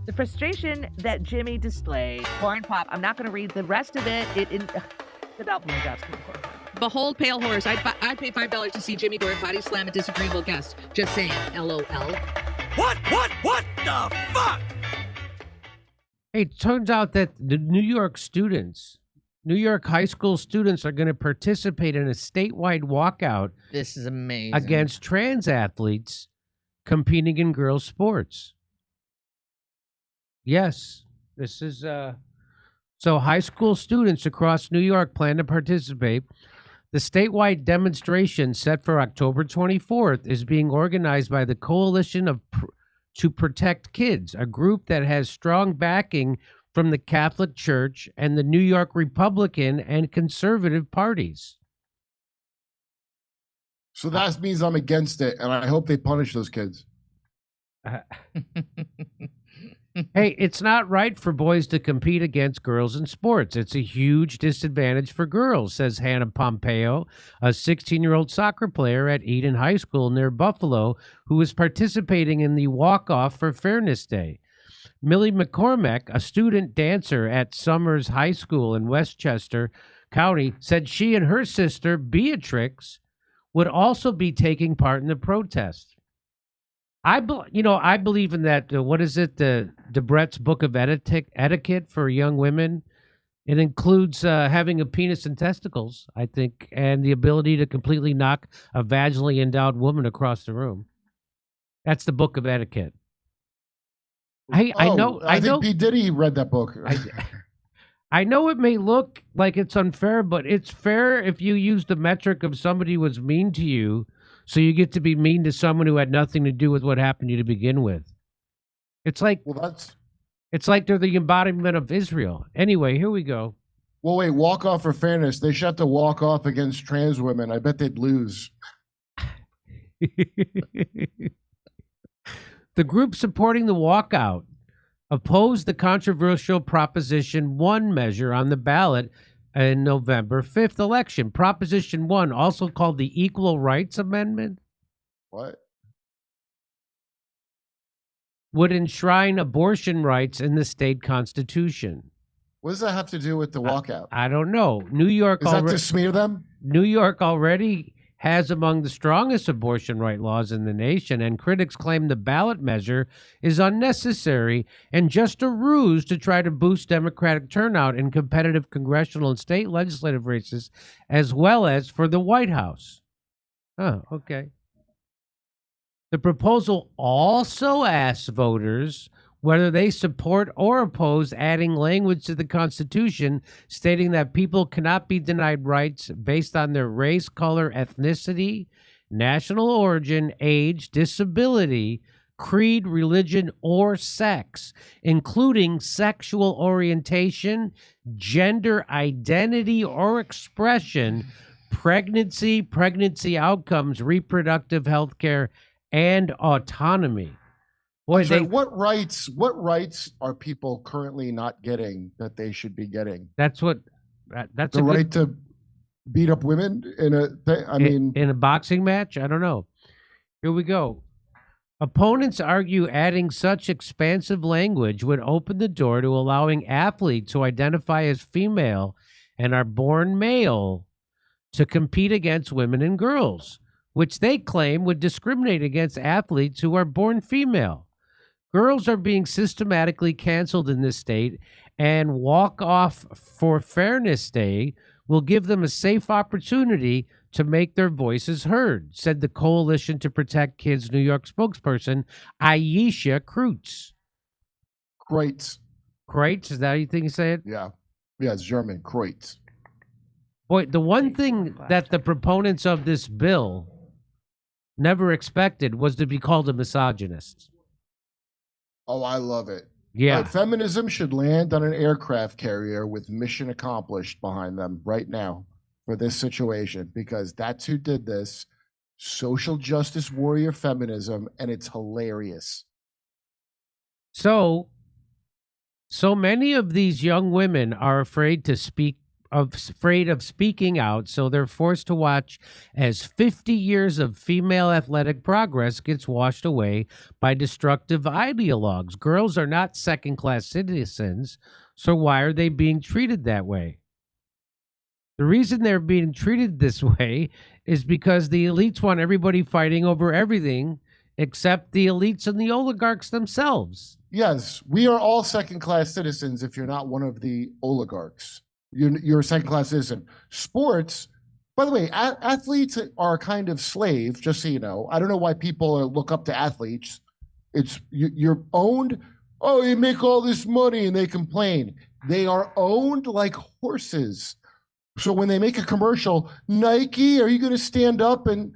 The frustration that Jimmy displayed. Cornpop. I'm not going to read the rest of it. Without me asking for it. Behold, pale horse. I'd pay $5 to see Jimmy Dore body slam a disagreeable guest. Just saying. LOL. What the fuck? Hey, it turns out that the New York high school students are going to participate in a statewide walkout. This is amazing. Against trans athletes competing in girls' sports. Yes, this is so high school students across New York plan to participate. The statewide demonstration set for October 24th is being organized by the Coalition to Protect Kids, a group that has strong backing from the Catholic Church and the New York Republican and Conservative parties. So that means I'm against it, and I hope they punish those kids. Hey, it's not right for boys to compete against girls in sports. It's a huge disadvantage for girls, says Hannah Pompeo, a 16-year-old soccer player at Eden High School near Buffalo, who is participating in the walk-off for Fairness Day. Millie McCormack, a student dancer at Summers High School in Westchester County, said she and her sister, Beatrix, would also be taking part in the protest. I believe in that. What is it? The Debrett's Book of Etiquette for young women. It includes having a penis and testicles, I think, and the ability to completely knock a vaginally endowed woman across the room. That's the Book of Etiquette. I think P. Diddy read that book. I know it may look like it's unfair, but it's fair if you use the metric of somebody was mean to you. So you get to be mean to someone who had nothing to do with what happened to you to begin with. It's like it's like they're the embodiment of Israel. Anyway, here we go. Well, wait, walk off for fairness. They should have to walk off against trans women. I bet they'd lose. The group supporting the walkout opposed the controversial Proposition 1 measure on the ballot in November 5th election. Proposition 1, also called the Equal Rights Amendment. What? Would enshrine abortion rights in the state constitution. What does that have to do with the walkout? I don't know. New York Is that to smear them? New York already has among the strongest abortion right laws in the nation, and critics claim the ballot measure is unnecessary and just a ruse to try to boost Democratic turnout in competitive congressional and state legislative races, as well as for the White House. Oh, okay. The proposal also asks voters whether they support or oppose adding language to the Constitution stating that people cannot be denied rights based on their race, color, ethnicity, national origin, age, disability, creed, religion, or sex, including sexual orientation, gender identity or expression, pregnancy outcomes, reproductive health care, and autonomy. Boy, what rights are people currently not getting that they should be getting? That's the right to beat up women in a boxing match. I don't know. Here we go. Opponents argue adding such expansive language would open the door to allowing athletes who identify as female and are born male to compete against women and girls, which they claim would discriminate against athletes who are born female. Girls are being systematically canceled in this state, and walk off for Fairness Day will give them a safe opportunity to make their voices heard, said the Coalition to Protect Kids New York spokesperson, Ayesha Kreutz. Kreutz. Kreutz, is that how you think you say it? Yeah. Yeah, it's German. Kreutz. Boy, the one thing that the proponents of this bill never expected was to be called a misogynist. Oh, I love it. Yeah. Feminism should land on an aircraft carrier with mission accomplished behind them right now for this situation, because that's who did this. Social justice warrior feminism, and it's hilarious. So many of these young women are afraid to speak afraid of speaking out, so they're forced to watch as 50 years of female athletic progress gets washed away by destructive ideologues. Girls are not second-class citizens, so why are they being treated that way? The reason they're being treated this way is because the elites want everybody fighting over everything except the elites and the oligarchs themselves. Yes, we are all second-class citizens if you're not one of the oligarchs. You're a second-class citizen. Sports, by the way, athletes are a kind of slave, just so you know. I don't know why people look up to athletes. You're owned. Oh, you make all this money and they complain. They are owned like horses. So when they make a commercial, Nike, are you going to stand up and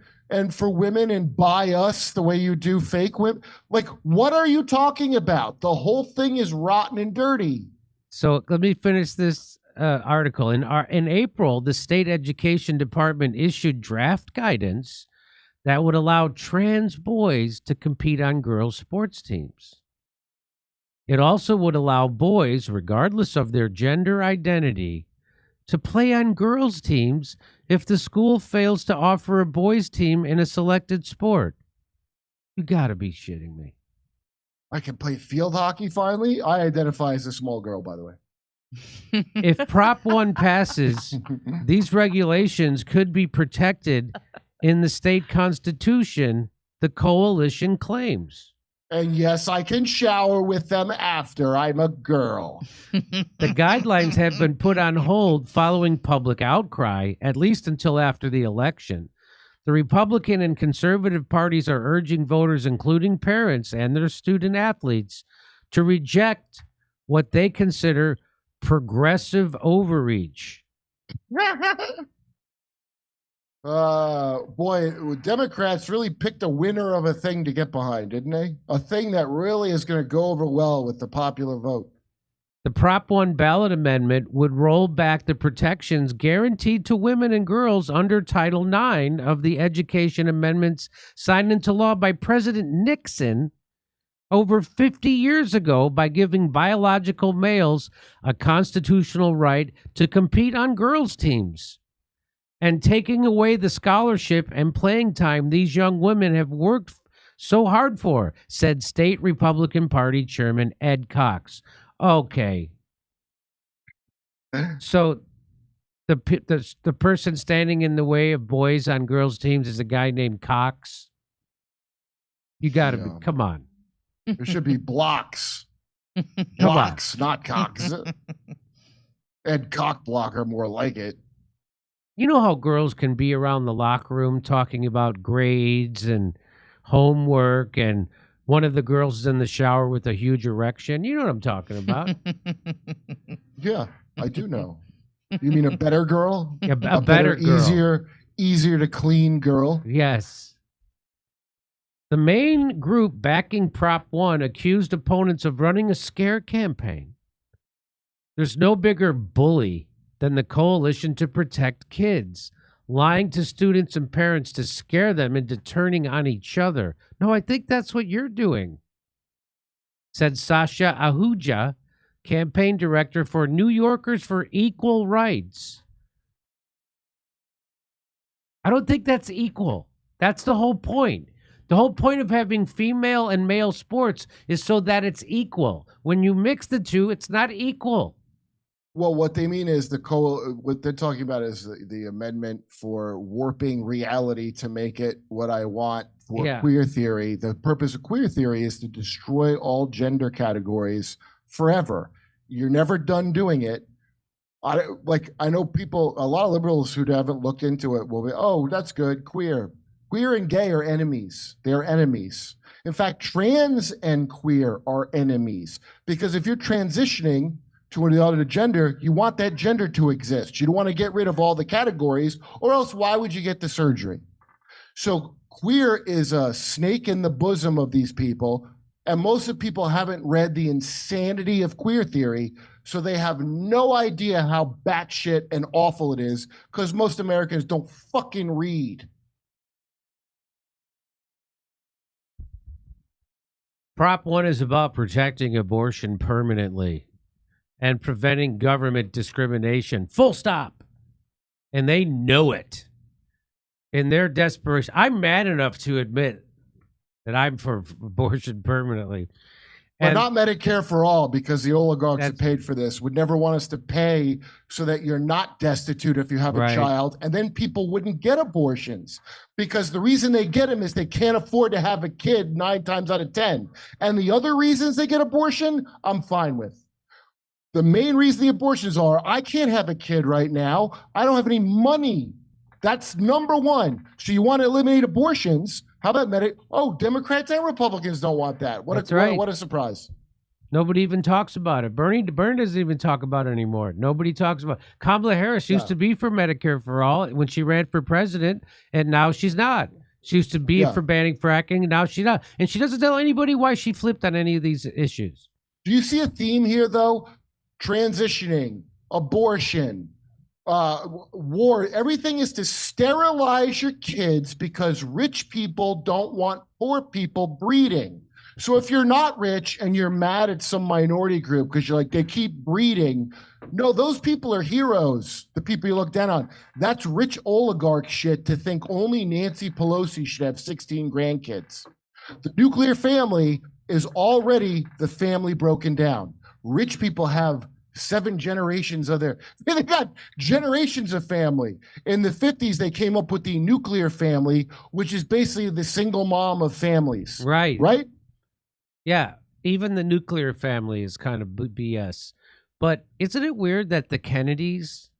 for women and buy us the way you do fake women? Like, what are you talking about? The whole thing is rotten and dirty. So let me finish this article. In April, the state education department issued draft guidance that would allow trans boys to compete on girls' sports teams. It also would allow boys, regardless of their gender identity, to play on girls' teams if the school fails to offer a boys' team in a selected sport. You gotta be shitting me. I can play field hockey finally? I identify as a small girl, by the way. If Prop 1 passes, these regulations could be protected in the state constitution, the coalition claims. And yes, I can shower with them after I'm a girl. The guidelines have been put on hold following public outcry, at least until after the election. The Republican and conservative parties are urging voters, including parents and their student athletes, to reject what they consider progressive overreach. Boy, Democrats really picked a winner of a thing to get behind, didn't they? A thing that really is going to go over well with the popular vote. The Prop 1 ballot amendment would roll back the protections guaranteed to women and girls under Title IX of the Education Amendments signed into law by President Nixon over 50 years ago by giving biological males a constitutional right to compete on girls' teams and taking away the scholarship and playing time these young women have worked so hard for, said State Republican Party Chairman Ed Cox. Okay. So the person standing in the way of boys on girls' teams is a guy named Cox. You got to be, come on. There should be blocks. Blocks, not Cox. Ed Cockblocker, more like it. You know how girls can be around the locker room talking about grades and homework, and one of the girls is in the shower with a huge erection? You know what I'm talking about. Yeah, I do know. You mean a better girl? A better girl. Easier to clean girl? Yes. The main group backing Prop 1 accused opponents of running a scare campaign. There's no bigger bully than the Coalition to Protect Kids, lying to students and parents to scare them into turning on each other. No, I think that's what you're doing, said Sasha Ahuja, campaign director for New Yorkers for Equal Rights. I don't think that's equal. That's the whole point. The whole point of having female and male sports is so that it's equal. When you mix the two, it's not equal. Well, what they mean is what they're talking about is the amendment for warping reality to make it what I want for queer theory. The purpose of queer theory is to destroy all gender categories forever. You're never done doing it. I know people, a lot of liberals who haven't looked into it will be, oh, that's good, queer. Queer and gay are enemies. They're enemies. In fact, trans and queer are enemies, because if you're transitioning to another gender, you want that gender to exist. You don't want to get rid of all the categories, or else why would you get the surgery? So queer is a snake in the bosom of these people, and most of the people haven't read the insanity of queer theory, so they have no idea how batshit and awful it is, because most Americans don't fucking read. Prop 1 is about protecting abortion permanently. and preventing government discrimination. Full stop. And they know it. In their desperation, I'm mad enough to admit that I'm for abortion permanently. But And not Medicare for all, because the oligarchs have paid for this, would never want us to pay so that you're not destitute if you have a Right. child. And then people wouldn't get abortions, because the reason they get them is they can't afford to have a kid 9 times out of 10. And the other reasons they get abortion, I'm fine with. The main reason the abortions are, I can't have a kid right now. I don't have any money. That's number one. So you want to eliminate abortions? How about Democrats and Republicans don't want that. That's right. What a surprise. nobody even talks about it. Bernie doesn't even talk about it anymore. Nobody talks about it. Kamala Harris used to be for Medicare for all when she ran for president, and now she's not. She used to be for banning fracking, and now she's not. And she doesn't tell anybody why she flipped on any of these issues. Do you see a theme here, though? Transitioning, abortion, war, everything is to sterilize your kids because rich people don't want poor people breeding. So if you're not rich and you're mad at some minority group because you're like, they keep breeding, no, those people are heroes, the people you look down on. That's rich oligarch shit to think only Nancy Pelosi should have 16 grandkids. The nuclear family is already the family broken down. Rich people have 7 generations of their, they got generations of family. In the 50s, they came up with the nuclear family, which is basically the single mom of families. Right. Right? Yeah. Even the nuclear family is kind of BS. But isn't it weird that the Kennedys,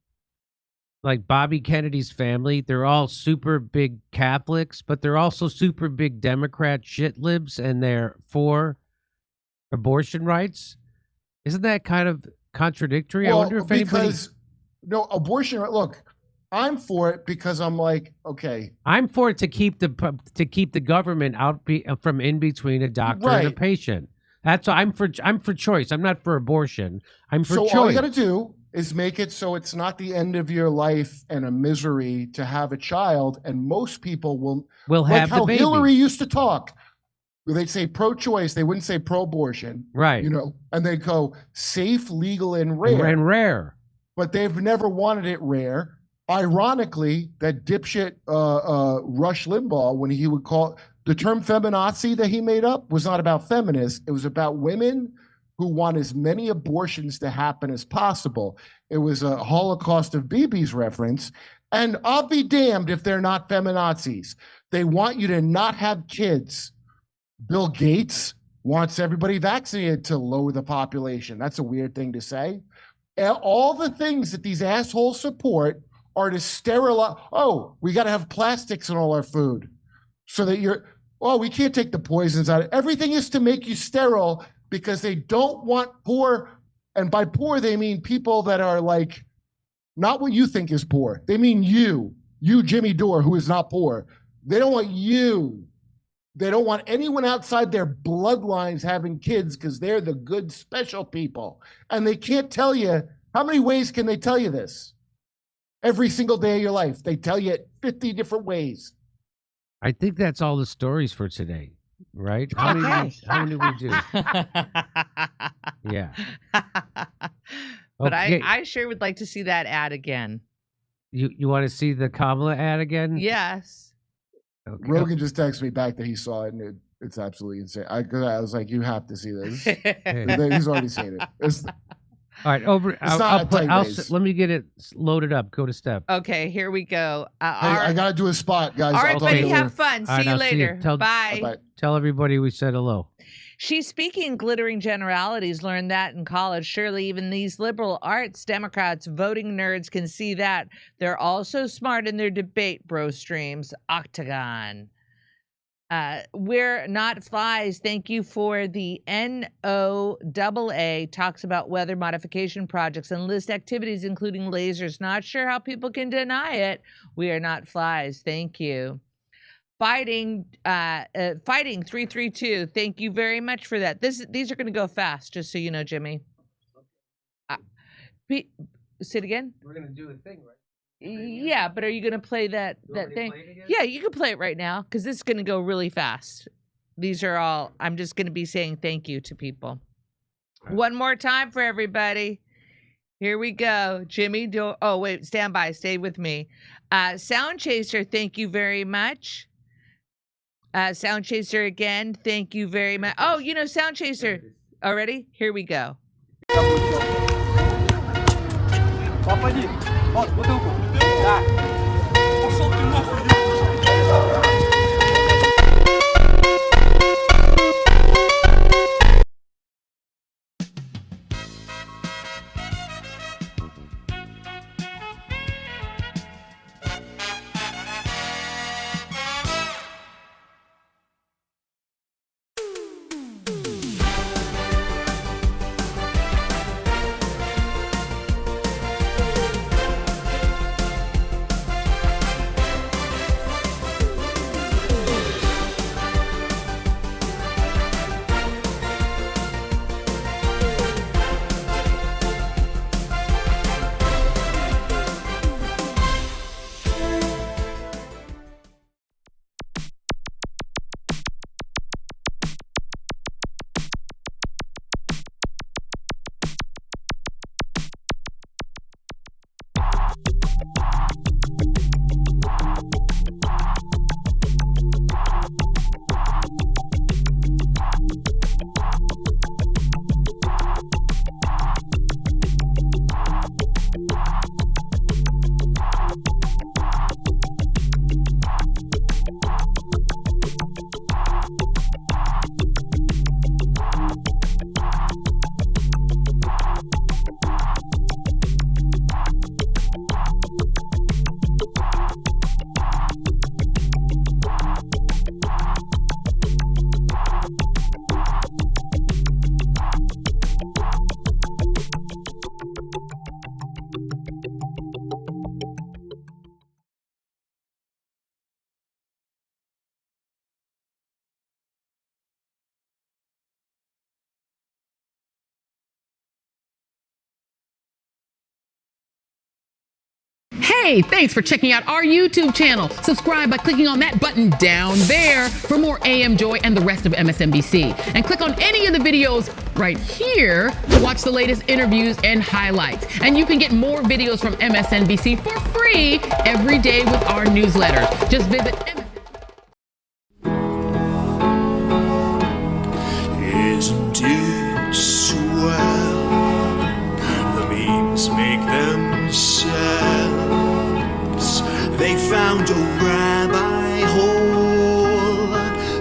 like Bobby Kennedy's family, they're all super big Catholics, but they're also super big Democrat shit libs, and they're for abortion rights? Isn't that kind of contradictory? Well, I wonder if anybody... No, abortion, look, I'm for it because I'm like, okay. I'm for it to keep the government out from in between a doctor and a patient. That's I'm for choice. I'm not for abortion. I'm for choice. So all you got to do is make it so it's not the end of your life and a misery to have a child, and most people will have how the baby. Hillary used to talk. They'd say pro-choice. They wouldn't say pro-abortion. Right. You know, and they'd go safe, legal, and rare. And rare. But they've never wanted it rare. Ironically, that dipshit Rush Limbaugh, when he would call the term feminazi that he made up, was not about feminists. It was about women who want as many abortions to happen as possible. It was a Holocaust of BB's reference. And I'll be damned if they're not feminazis. They want you to not have kids. Bill Gates wants everybody vaccinated to lower the population. That's a weird thing to say. All the things that these assholes support are to sterilize. Oh, we got to have plastics in all our food so that we can't take the poisons out. Everything is to make you sterile because they don't want poor. And by poor, they mean people that are like, not what you think is poor. They mean you, Jimmy Dore, who is not poor. They don't want you. They don't want anyone outside their bloodlines having kids because they're the good special people. And they can't tell you, how many ways can they tell you this? Every single day of your life. They tell you it 50 different ways. I think that's all the stories for today, right? How many did we do? Yeah. But Okay. I sure would like to see that ad again. You want to see the Kamala ad again? Yes. Okay. Rogan just texted me back that he saw it, and it's absolutely insane. I was like, you have to see this. He's already seen it. All right, let me get it loaded up. Go to step. Okay, here we go. I got to do a spot, guys. All right, I'll talk to buddy, you have fun. All right, See you I'll see you. later. Bye. Bye. Tell everybody we said hello. She's speaking glittering generalities. Learned that in college. Surely even these liberal arts Democrats, voting nerds can see that. They're also smart in their debate bro streams. Octagon. We're not flies. Thank you for the NOAA. Talks about weather modification projects and list activities including lasers. Not sure how people can deny it. We are not flies. Thank you. Fighting 332. Thank you very much for that. These are going to go fast, just so you know, Jimmy. Say it again. We're gonna do a thing, right? Yeah, but are you going to play that thing? Yeah, you can play it right now because this is going to go really fast. These are all. I'm just going to be saying thank you to people. Right. One more time for everybody. Here we go. Jimmy Dore. Oh, wait. Stand by. Stay with me. Sound Chaser, thank you very much. Sound Chaser again, thank you very much. Oh, you know, Sound Chaser already? Here we go. Попади. Вот, бутылку. Да. Пошел ты нахуй. Hey, thanks for checking out our YouTube channel. Subscribe by clicking on that button down there for more AM Joy and the rest of MSNBC. And click on any of the videos right here to watch the latest interviews and highlights. And you can get more videos from MSNBC for free every day with our newsletter. Just visit Isn't it swell? The memes make themselves. They found a rabbi hole,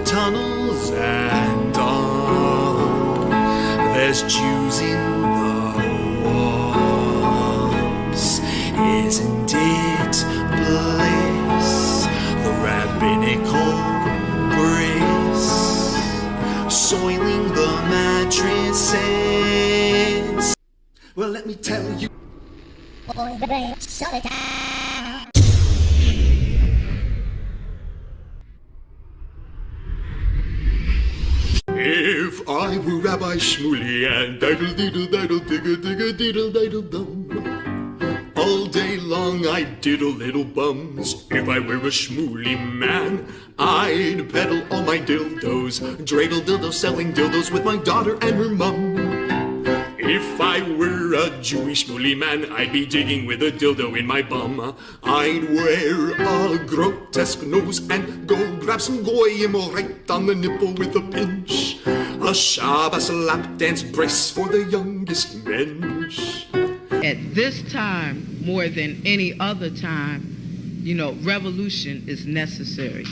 tunnels and all. There's Jews in the walls. Isn't it bliss? The rabbinical grace soiling the mattresses. Well, let me tell you. If I were Rabbi Shmuley and diddle diddle diddle digga digga diddle diddle dum, all day long I'd diddle little bums. If I were a Shmuley man, I'd peddle all my dildos, dreidel dildos, selling dildos with my daughter and her mum. If I were a Jewish Shmuley man, I'd be digging with a dildo in my bum. I'd wear a grotesque nose and go grab some goyim right on the nipple with a pinch. A Shabbos lap dance brace for the youngest mensch. At this time, more than any other time, you know, revolution is necessary.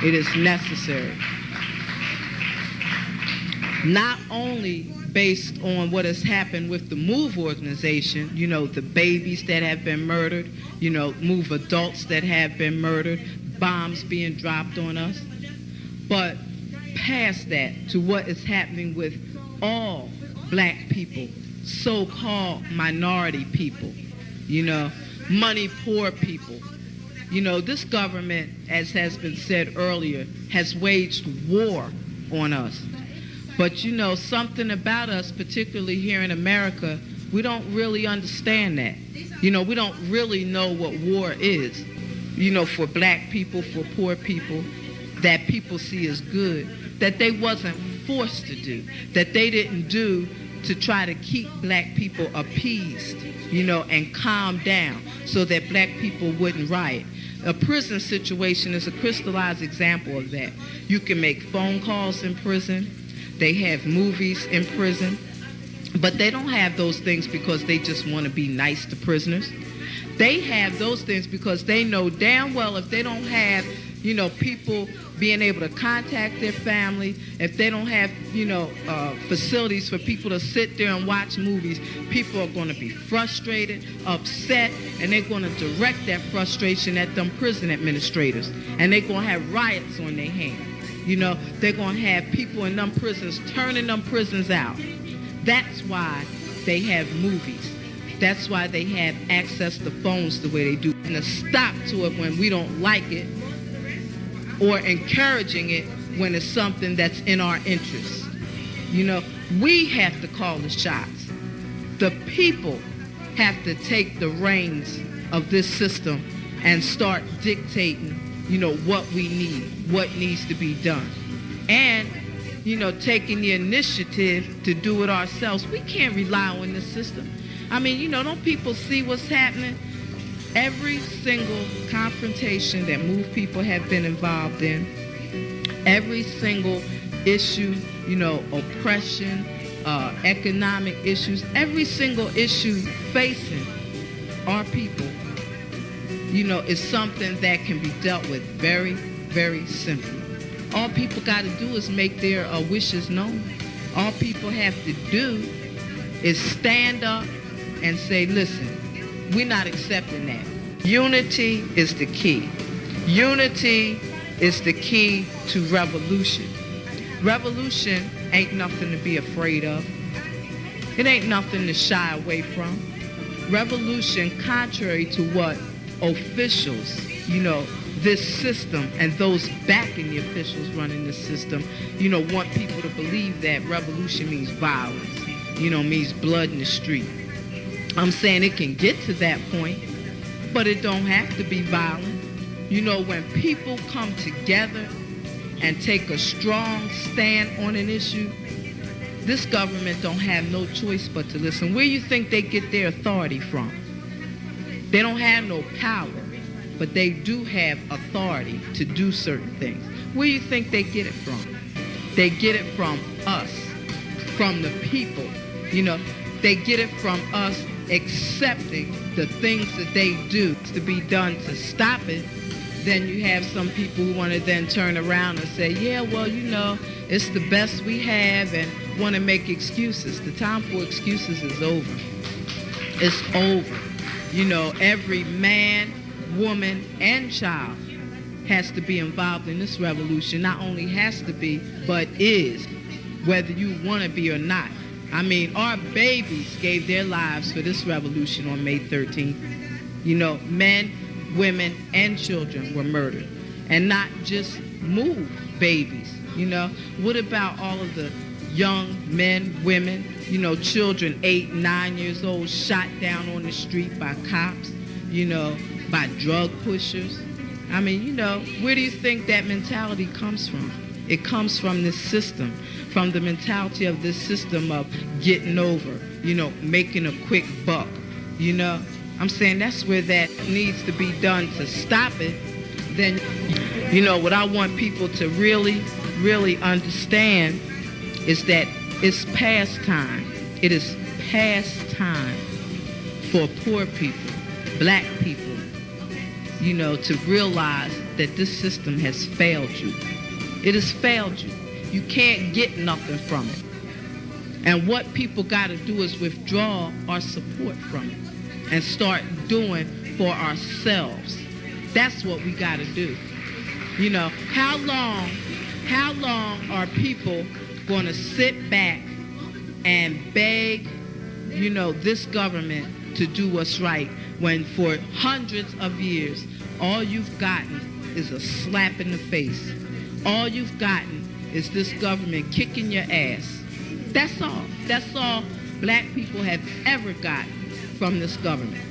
It is necessary. Not only based on what has happened with the MOVE organization, you know, the babies that have been murdered, you know, MOVE adults that have been murdered, bombs being dropped on us, but past that to what is happening with all black people, so-called minority people, you know, money poor people. You know, this government, as has been said earlier, has waged war on us. But you know, something about us, particularly here in America, we don't really understand that. You know, we don't really know what war is. You know, for black people, for poor people, that people see as good, that they wasn't forced to do, that they didn't do to try to keep black people appeased, and calm down so that black people wouldn't riot. A prison situation is a crystallized example of that. You can make phone calls in prison. They have movies in prison. But they don't have those things because they just want to be nice to prisoners. They have those things because they know damn well if they don't have, people being able to contact their family, if they don't have, facilities for people to sit there and watch movies, people are going to be frustrated, upset, and they're going to direct that frustration at them prison administrators. And they're going to have riots on their hands. They're going to have people in them prisons turning them prisons out. That's why they have movies. That's why they have access to phones the way they do. And a stop to it when we don't like it, or encouraging it when it's something that's in our interest. We have to call the shots. The people have to take the reins of this system and start dictating, what we need, what needs to be done. And, taking the initiative to do it ourselves. We can't rely on this system. Don't people see what's happening? Every single confrontation that MOVE people have been involved in, every single issue, oppression, economic issues, every single issue facing our people, is something that can be dealt with very, very simply. All people got to do is make their wishes known. All people have to do is stand up and say, listen, we're not accepting that. Unity is the key. Unity is the key to revolution. Revolution ain't nothing to be afraid of. It ain't nothing to shy away from. Revolution, contrary to what officials, this system and those backing the officials running this system, want people to believe that revolution means violence, means blood in the street. I'm saying it can get to that point, but it don't have to be violent. When people come together and take a strong stand on an issue, this government don't have no choice but to listen. Where you think they get their authority from? They don't have no power, but they do have authority to do certain things. Where do you think they get it from? They get it from us, from the people. They get it from us accepting the things that they do to be done to stop it. Then you have some people who want to then turn around and say, yeah, well, it's the best we have, and want to make excuses. The time for excuses is over. It's over. Every man, woman, and child has to be involved in this revolution. Not only has to be, but is, whether you want to be or not. Our babies gave their lives for this revolution on May 13th. Men, women, and children were murdered. And not just MOVE babies. What about all of the young men, women, children 8, 9 years old shot down on the street by cops, by drug pushers? Where do you think that mentality comes from? It comes from this system, from the mentality of this system of getting over, making a quick buck. I'm saying that's where that needs to be done to stop it. Then, what I want people to really, really understand is that it's past time. It is past time for poor people, black people, to realize that this system has failed you. It has failed you. You can't get nothing from it. And what people got to do is withdraw our support from it and start doing for ourselves. That's what we got to do. How long are people going to sit back and beg, this government to do what's right when for hundreds of years, all you've gotten is a slap in the face. All you've gotten is this government kicking your ass. That's all. That's all black people have ever gotten from this government.